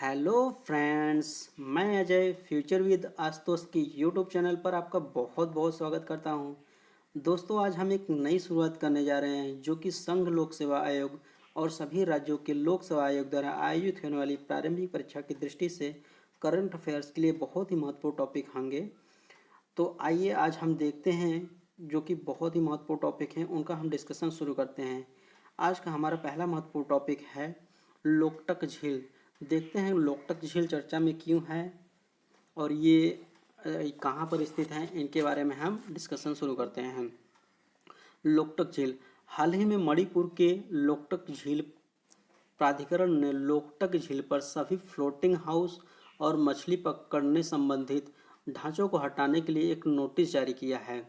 Hello friends, मैं Ajay future with Ashutosh की YouTube channel पर आपका बहुत बहुत स्वागत करता हूं। दोस्तों, आज हम एक नई शुरुआत करने जा रहे हैं जो कि संघ लोक सेवा आयोग और सभी राज्यों के लोक सेवा आयोग द्वारा आयोजित होने वाली प्रारंभिक परीक्षा की दृष्टि से करंट अफेयर्स के लिए बहुत ही महत्वपूर्ण टॉपिक होंगे। तो आइए आज हम देखते हैं जो कि बहुत ही महत्वपूर्ण टॉपिक हैं, उनका हम डिस्कशन शुरू करते हैं। आज का हमारा पहला महत्वपूर्ण टॉपिक है लोकटक झील। देखते हैं लोकटक झील चर्चा में क्यों है और ये कहाँ पर स्थित है, इनके बारे में हम डिस्कशन शुरू करते हैं। लोकटक झील। हाल ही में मणिपुर के लोकटक झील प्राधिकरण ने लोकटक झील पर सभी फ्लोटिंग हाउस और मछली पकड़ने संबंधित ढांचों को हटाने के लिए एक नोटिस जारी किया है।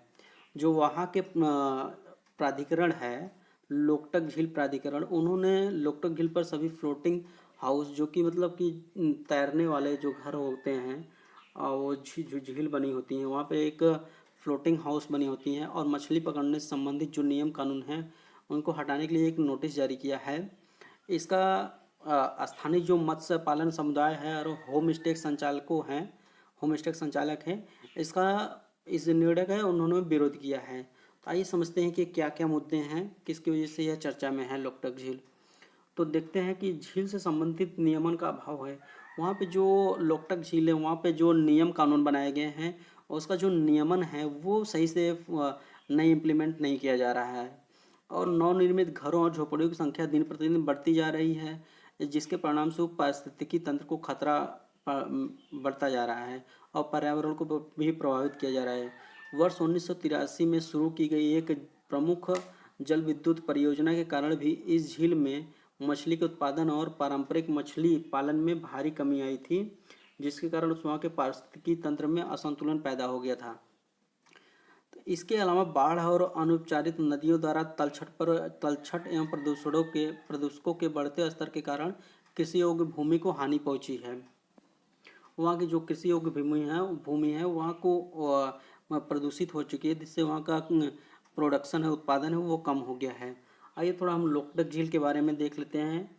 जो वहाँ के प्राधिकरण है, लोकटक झील प्राधिकरण, उन्होंने लोकटक झील पर सभी फ्लोटिंग हाउस, जो कि मतलब कि तैरने वाले जो घर होते हैं, वो झील बनी होती हैं, वहाँ पे एक फ्लोटिंग हाउस बनी होती हैं, और मछली पकड़ने से संबंधित जो नियम कानून हैं उनको हटाने के लिए एक नोटिस जारी किया है। इसका स्थानीय जो मत्स्य पालन समुदाय है और होम स्टे संचालकों हैं, होम स्टे संचालक हैं, इसका इस निर्णय का उन्होंने विरोध किया है। तो आइए समझते हैं कि क्या क्या मुद्दे हैं, किसकी वजह से यह चर्चा में है लोकटक झील। तो देखते हैं कि झील से संबंधित नियमन का अभाव है। वहाँ पे जो लोकटक झील है, वहाँ पे जो नियम कानून बनाए गए हैं और उसका जो नियमन है वो सही से नहीं इम्प्लीमेंट नहीं किया जा रहा है, और नवनिर्मित घरों और झोपड़ियों की संख्या दिन प्रतिदिन बढ़ती जा रही है, जिसके परिणाम स्वरूप पारिस्थितिकी तंत्र को खतरा बढ़ता जा रहा है और पर्यावरण को भी प्रभावित किया जा रहा है। वर्ष 1983 में शुरू की गई एक प्रमुख जल विद्युत परियोजना के कारण भी इस झील में मछली के उत्पादन और पारंपरिक मछली पालन में भारी कमी आई थी, जिसके कारण उस वहाँ के पारिस्थितिकी तंत्र में असंतुलन पैदा हो गया था। तो इसके अलावा बाढ़ और अनुपचारित नदियों द्वारा तलछट एवं प्रदूषकों के बढ़ते स्तर के कारण कृषि योग्य भूमि को हानि पहुंची है। वहाँ की जो कृषि योग्य भूमि है वहाँ को प्रदूषित हो चुकी है, जिससे वहाँ का प्रोडक्शन है, उत्पादन है, वो कम हो गया है। आइए थोड़ा हम लोकटक झील के बारे में देख लेते हैं।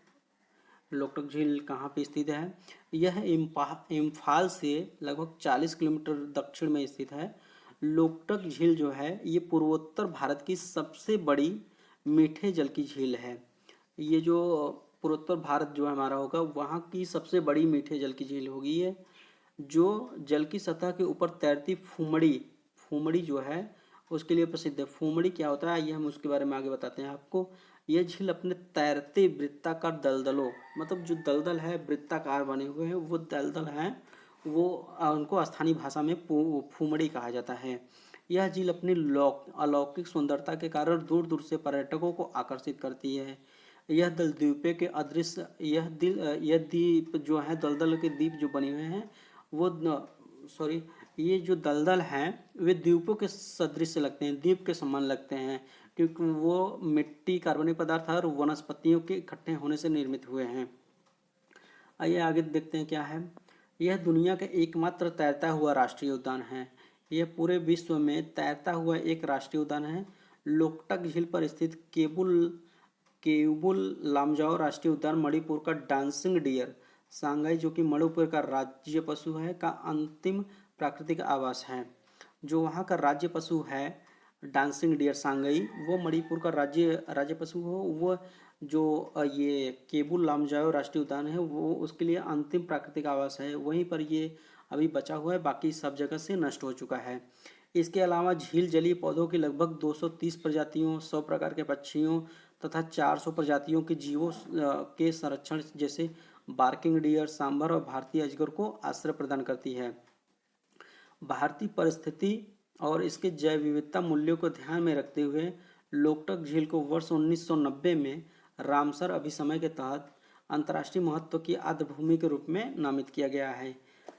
लोकटक झील कहाँ पे स्थित है? यह इम्फाल से लगभग 40 किलोमीटर दक्षिण में स्थित है। लोकटक झील जो है ये पूर्वोत्तर भारत की सबसे बड़ी मीठे जल की झील है। ये जो पूर्वोत्तर भारत जो हमारा होगा वहाँ की सबसे बड़ी मीठे जल की झील होगी ये, जो जल की सतह के ऊपर तैरती फुमड़ी फुमड़ी जो है उसके लिए प्रसिद्ध है। फुमड़ी क्या होता है ये हम उसके बारे में आगे बताते हैं आपको। यह झील अपने तैरते वृत्ताकार दलदलों, मतलब जो दलदल है वृत्ताकार बने हुए हैं वो दलदल हैं, वो उनको स्थानीय भाषा में फुमड़ी कहा जाता है। यह झील अपनी अलौकिक सुंदरता के कारण दूर दूर से पर्यटकों को आकर्षित करती है। यह दल द्वीपे के अदृश्य यह द्वीप जो है, दलदल के द्वीप जो बने हुए हैं वो सॉरी ये जो दलदल हैं वे द्वीपों के सदृश लगते हैं, द्वीप के समान लगते हैं, क्योंकि वो मिट्टी, कार्बनिक पदार्थ और वनस्पतियों के इकट्ठे होने से निर्मित हुए हैं। आइए आगे देखते हैं क्या है। यह दुनिया का एकमात्र तैरता हुआ राष्ट्रीय उद्यान है। यह पूरे विश्व में तैरता हुआ एक राष्ट्रीय उद्यान है। लोकटक झील पर स्थित केबुल लामजाओ राष्ट्रीय उद्यान मणिपुर का डांसिंग डियर सांगाई, जो कि मणिपुर का राज्य पशु है, का अंतिम प्राकृतिक आवास है। जो वहाँ का राज्य पशु है डांसिंग डियर सांगाई, वो मणिपुर का राज्य पशु हो, वो जो ये केबुल लामजाओ राष्ट्रीय उद्यान है वो उसके लिए अंतिम प्राकृतिक आवास है। वहीं पर ये अभी बचा हुआ है, बाकी सब जगह से नष्ट हो चुका है। इसके अलावा झील जलीय पौधों की लगभग 230 प्रजातियों, 100 प्रकार के पक्षियों तथा 400 प्रजातियों के जीवों के संरक्षण जैसे बार्किंग डियर, सांभर और भारतीय अजगर को आश्रय प्रदान करती है। भारतीय परिस्थिति और इसके जैव विविधता मूल्यों को ध्यान में रखते हुए लोकटक झील को वर्ष 1990 में रामसर अभिसमय के तहत अंतर्राष्ट्रीय महत्व की आर्द्रभूमि के रूप में नामित किया गया है।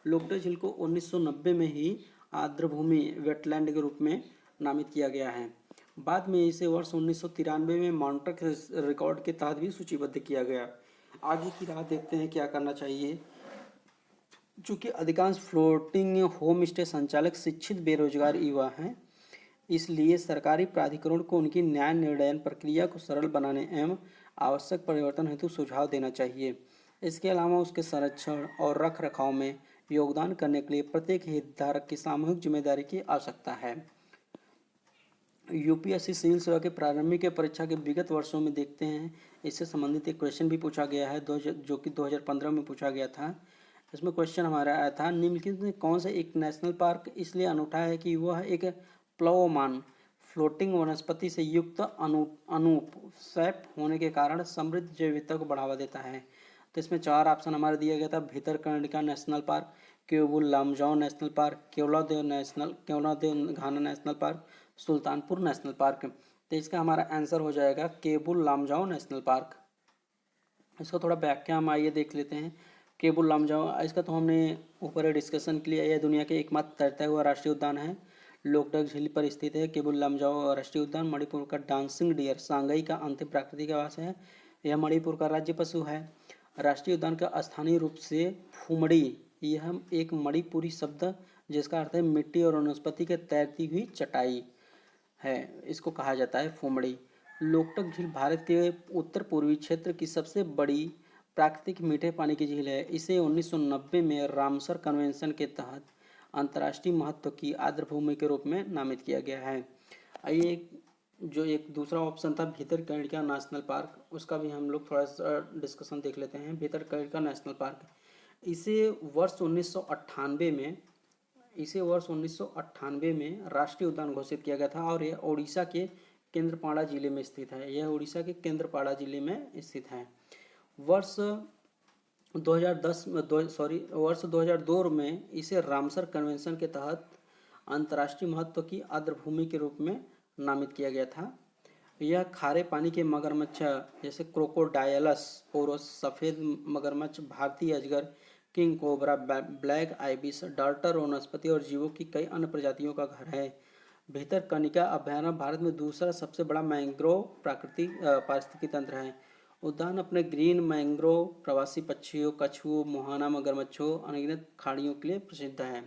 लोकटक झील को 1990 में ही आर्द्रभूमि वेटलैंड के रूप में नामित किया गया है। बाद में इसे वर्ष 1993 में मॉन्ट्रक रिकॉर्ड के तहत भी सूचीबद्ध किया गया। आगे की राह देखते हैं क्या करना चाहिए। चूँकि अधिकांश फ्लोटिंग होम स्टे संचालक शिक्षित बेरोजगार युवा हैं, इसलिए सरकारी प्राधिकरण को उनकी न्याय निर्णयन प्रक्रिया को सरल बनाने एवं आवश्यक परिवर्तन हेतु सुझाव देना चाहिए। इसके अलावा उसके संरक्षण और रख रखाव में योगदान करने के लिए प्रत्येक हितधारक की सामूहिक जिम्मेदारी की आवश्यकता है। यूपीएससी सिविल सेवा के प्रारंभिक परीक्षा के विगत वर्षों में देखते हैं, इससे संबंधित एक क्वेश्चन भी पूछा गया है जो कि 2015 में पूछा गया था। इसमें क्वेश्चन हमारा आया था, निम्नलिखित में कौन सा एक नेशनल पार्क इसलिए अनूठा है कि वह एक प्लवमान फ्लोटिंग वनस्पति से युक्त अनूप सैप होने के कारण समृद्ध जैव विविधता को बढ़ावा देता है। तो इसमें 4 ऑप्शन हमारा दिया गया था, Bhitarkanika national park, Keibul Lamjao national park, Keoladeo Ghana national park, Sultanpur national park. तो इसका हमारा आंसर हो जाएगा केबुल लामजाओ नेशनल पार्क। इसको थोड़ा व्याख्या हम आइए देख लेते हैं। केबुल लामजाओ, इसका तो हमने ऊपर डिस्कशन के लिए, यह दुनिया के एकमात्र तैरता हुआ राष्ट्रीय उद्यान है, लोकटक झील पर स्थित है। केबुल लामजाओ राष्ट्रीय उद्यान मणिपुर का डांसिंग डियर सांगाई का अंतिम प्राकृतिक आवास है। यह मणिपुर का राज्य पशु है। राष्ट्रीय उद्यान का स्थानीय रूप से फुमड़ी, यह एक मणिपुरी शब्द जिसका अर्थ है मिट्टी और वनस्पति के तैरती हुई चटाई है, इसको कहा जाता है फुमड़ी। लोकटक झील भारत के उत्तर पूर्वी क्षेत्र की सबसे बड़ी प्राकृतिक मीठे पानी की झील है। इसे 1990 में रामसर कन्वेंशन के तहत अंतर्राष्ट्रीय महत्व की आर्द्रभूमि के रूप में नामित किया गया है। आइए, जो एक दूसरा ऑप्शन था भितरकनिका नेशनल पार्क, उसका भी हम लोग थोड़ा सा डिस्कशन देख लेते हैं। भितरकनिका नेशनल पार्क, इसे वर्ष 1998 में राष्ट्रीय उद्यान घोषित किया गया था और यह ओडिशा के केंद्रपाड़ा जिले में स्थित है। यह ओडिशा के केंद्रपाड़ा जिले में स्थित है। वर्ष 2002 में इसे रामसर कन्वेंशन के तहत अंतर्राष्ट्रीय महत्व की आर्द्रभूमि के रूप में नामित किया गया था। यह खारे पानी के मगरमच्छ जैसे क्रोकोडायलस पोरस, सफ़ेद मगरमच्छ, भारतीय अजगर, king cobra, black ibis, darter वनस्पति और जीवों की कई अन्य प्रजातियों का घर है। भितरकनिका अभयारण्य भारत में दूसरा सबसे बड़ा मैंग्रोव पारिस्थितिकी तंत्र है। उद्यान अपने ग्रीन मैंग्रोव, प्रवासी पक्षियों, कछुओं, मुहाना मगरमच्छों, अनगिनत खाड़ियों के लिए प्रसिद्ध है।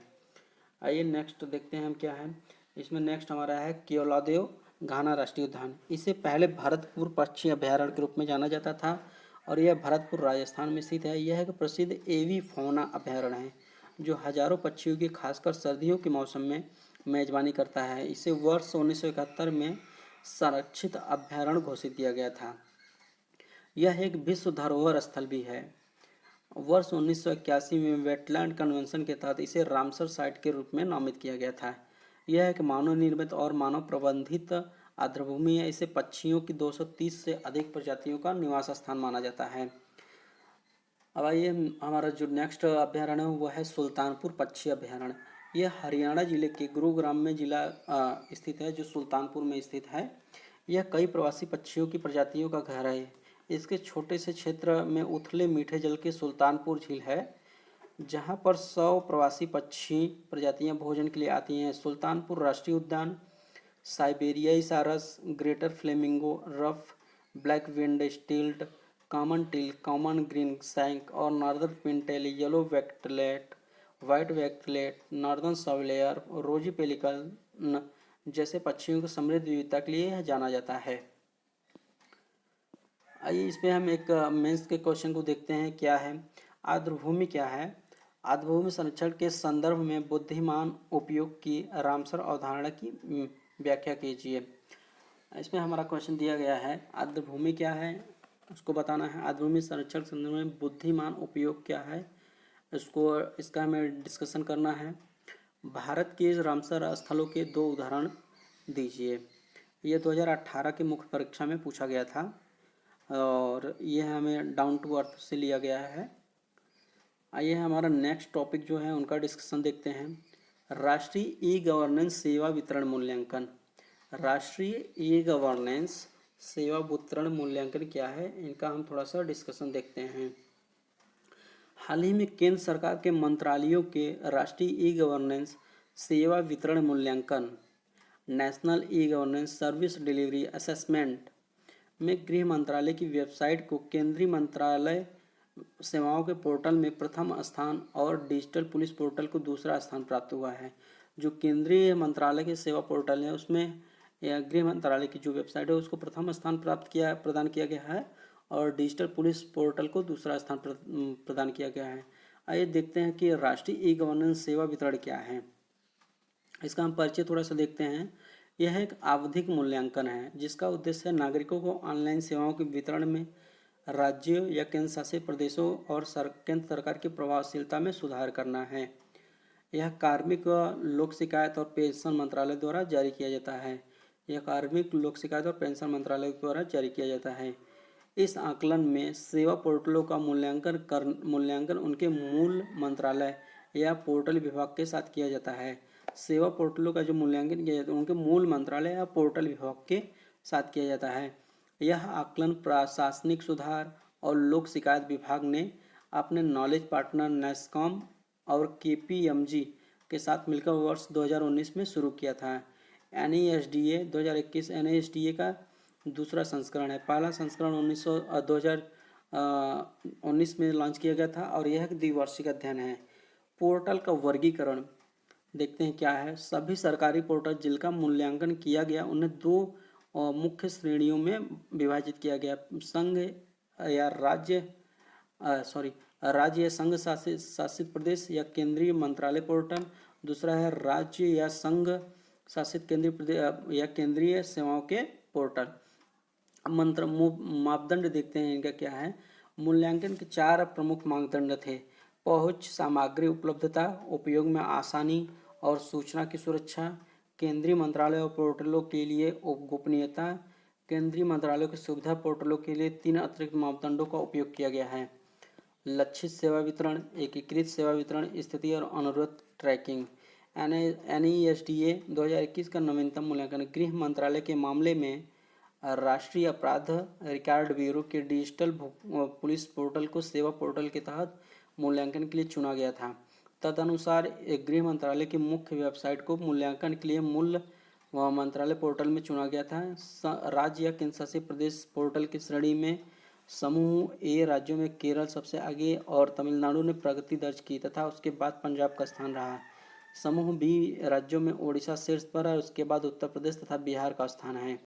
आइए नेक्स्ट देखते हैं हम क्या है। इसमें नेक्स्ट हमारा है केवलादेव घाना राष्ट्रीय उद्यान। इसे पहले भरतपुर पक्षी अभयारण्य के रूप में जाना जाता था और यह भरतपुर राजस्थान में स्थित है। यह एक प्रसिद्ध एवी फौना अभयारण्य है जो हजारों पक्षियों की खासकर सर्दियों के मौसम में मेजबानी करता है। इसे वर्ष 1971 में संरक्षित अभयारण्य घोषित किया गया था। यह एक विश्व धरोहर स्थल भी है। वर्ष 1981 में वेटलैंड कन्वेंशन के तहत इसे रामसर साइट के रूप में नामित किया गया था। यह एक मानव निर्मित और मानव प्रबंधित आर्द्रभूमि है। इसे पक्षियों की 230 से अधिक प्रजातियों का निवास स्थान माना जाता है। अब आइए, हमारा जो नेक्स्ट अभयारण्य है वह है सुल्तानपुर पक्षी अभयारण्य। यह हरियाणा जिले के गुरुग्राम में जिला स्थित है, जो सुल्तानपुर में स्थित है। यह कई प्रवासी पक्षियों की प्रजातियों का घर है। इसके छोटे से क्षेत्र में उथले मीठे जल के सुल्तानपुर झील है, जहां पर 100 प्रवासी पक्षी प्रजातियां भोजन के लिए आती हैं। सुल्तानपुर राष्ट्रीय उद्यान साइबेरियाई सारस, greater flamingo, ruff black winged stilt, common teal, common greenshank और northern pintail, yellow wagtail, white wagtail, northern shoveler, rosy pelican जैसे पक्षियों की समृद्ध विविधता के लिए जाना जाता है। आइए, इस पे हम एक मेंस के क्वेश्चन को देखते हैं। क्या है आर्द्रभूमि? क्या है आर्द्रभूमि? संरक्षण के संदर्भ में बुद्धिमान उपयोग की रामसर अवधारणा की व्याख्या कीजिए। इसमें हमारा क्वेश्चन दिया गया है, आर्द्रभूमि क्या है उसको बताना है। आर्द्रभूमि संरक्षण के संदर्भ में बुद्धिमान उपयोग क्या है, इसका हमें डिस्कशन करना है। भारत के रामसर स्थलों के 2 उदाहरण दीजिए। ये 2018 के मुख्य परीक्षा में पूछा गया था और यह हमें डाउन टू अर्थ से लिया गया है। आइए, हमारा नेक्स्ट टॉपिक जो है उनका डिस्कशन देखते हैं। राष्ट्रीय ई गवर्नेंस सेवा वितरण मूल्यांकन। राष्ट्रीय ई गवर्नेंस सेवा वितरण मूल्यांकन क्या है, इनका हम थोड़ा सा डिस्कशन देखते हैं। हाल ही में केंद्र सरकार के मंत्रालयों के राष्ट्रीय ई गवर्नेंस सेवा वितरण मूल्यांकन national e governance service delivery assessment में गृह मंत्रालय की वेबसाइट को केंद्रीय मंत्रालय सेवाओं के पोर्टल में प्रथम स्थान और डिजिटल पुलिस पोर्टल को दूसरा स्थान प्राप्त हुआ है। जो केंद्रीय मंत्रालय के सेवा पोर्टल है उसमें गृह मंत्रालय की जो वेबसाइट है उसको प्रथम स्थान प्रदान किया गया है और डिजिटल पुलिस पोर्टल को दूसरा स्थान प्रदान किया गया है। आइए देखते हैं कि राष्ट्रीय ई गवर्नेंस सेवा वितरण क्या है। इसका हम परिचय थोड़ा सा देखते हैं। यह एक आवधिक मूल्यांकन है जिसका उद्देश्य नागरिकों को ऑनलाइन सेवाओं के वितरण में राज्यों या केंद्र शासित प्रदेशों और केंद्र सरकार की प्रभावशीलता में सुधार करना है। यह कार्मिक लोक शिकायत और पेंशन मंत्रालय द्वारा जारी किया जाता है। यह कार्मिक लोक शिकायत और पेंशन मंत्रालय द्वारा जारी किया जाता है। इस आकलन में सेवा पोर्टलों का मूल्यांकन उनके मूल मंत्रालय या पोर्टल विभाग के साथ किया जाता है। सेवा पोर्टलों का जो मूल्यांकन किया जाता है उनके मूल मंत्रालय या पोर्टल विभाग के साथ किया जाता है। यह आकलन प्रशासनिक सुधार और लोक शिकायत विभाग ने अपने नॉलेज पार्टनर नैस्कॉम और KPMG के साथ मिलकर वर्ष 2019 में शुरू किया था। NASDA 2021 NASDA का दूसरा संस्करण है। पहला संस्करण 2019 में लॉन्च किया गया था और यह द्विवार्षिक अध्ययन है। पोर्टल का वर्गीकरण देखते हैं क्या है। सभी सरकारी पोर्टल जिनका मूल्यांकन किया गया उन्हें दो मुख्य श्रेणियों में विभाजित किया गया। संघ या राज्य या संघ शासित प्रदेश या केंद्रीय मंत्रालय पोर्टल। दूसरा है राज्य या संघ शासित केंद्रीय प्रदेश या केंद्रीय सेवाओं के पोर्टल। मापदंड देखते हैं इनका क्या है। मूल्यांकन के 4 प्रमुख मानदंड थे। पहुंच, सामग्री उपलब्धता, उपयोग में आसानी और सूचना की सुरक्षा। केंद्रीय मंत्रालय और पोर्टलों के लिए गोपनीयता। केंद्रीय मंत्रालयों की सुविधा पोर्टलों के लिए 3 अतिरिक्त मापदंडों का उपयोग किया गया है। लक्षित सेवा वितरण, एकीकृत सेवा वितरण, स्थिति और अनुरोध ट्रैकिंग। NASDA 2021 का नवीनतम मूल्यांकन। गृह मंत्रालय के मामले में राष्ट्रीय अपराध रिकॉर्ड ब्यूरो के डिजिटल पुलिस पोर्टल को सेवा पोर्टल के तहत मूल्यांकन के लिए चुना गया था। तदनुसार गृह मंत्रालय की मुख्य वेबसाइट को मूल्यांकन के लिए मूल मंत्रालय पोर्टल में चुना गया था। राज्य या केंद्र शासित प्रदेश पोर्टल की श्रेणी में समूह ए राज्यों में केरल सबसे आगे और तमिलनाडु ने प्रगति दर्ज की तथा उसके बाद पंजाब का स्थान रहा। समूह बी राज्यों में ओडिशा शीर्ष पर है, उसके बाद उत्तर प्रदेश तथा बिहार का स्थान है।